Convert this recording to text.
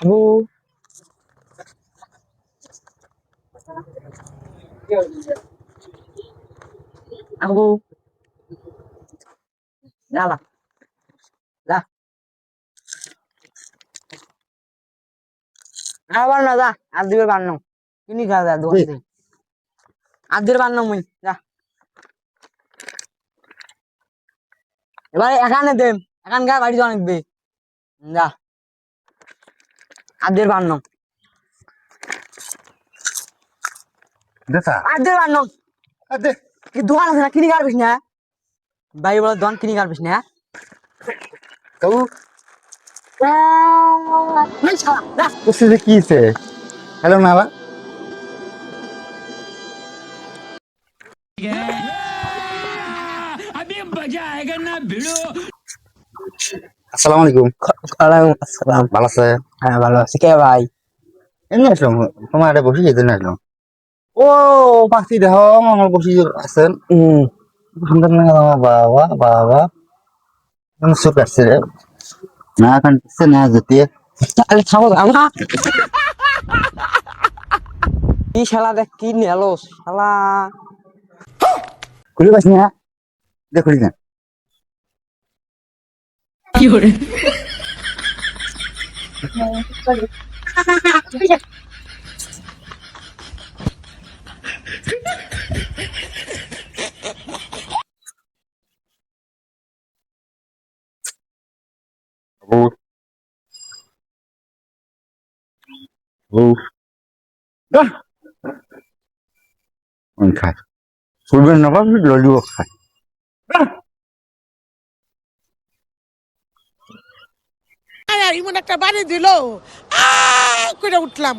Abu, Abu, ra là ra. আবার না যা আর দিবে বান্নো কিনি খা যা দোকান থেকে আর দিবে বান্নো মুই যা এবার এখানে দেম এখান গা বাড়ি যাওয়া নিকবে যা আর দিবে বান্নো দেতা আর দিবে বান্নো দে কি দোকান আছে না কিনি খাবিস না বাড়ি বলে দোকান কিনি খাবিস না কাউ এই শালা যা কুছি যে কি হইছে হ্যালো নালা अभी मजा आएगा ना भिड़ो। আসসালামু আলাইকুম ওয়ালাইকুম আসসালাম ভালো আছে হ্যাঁ ভালো আছি কে ভাই এমনি আসলাম তোমার একটা বসে যেতে না আসলাম ও পাখি দেহ আমার বসে আছেন সুন্দর না বাবা বাবা কোন সুখ আসছে রে না এখন না যেতে তাহলে খাবো আমরা কি শালা দেখ কি নেলো শালা খুলে পাস না দেখুলি না ও ও খায় ফুলবেন না পাবি ললিও খায় আর এমন একটা বাড়ি দিল করে উঠলাম।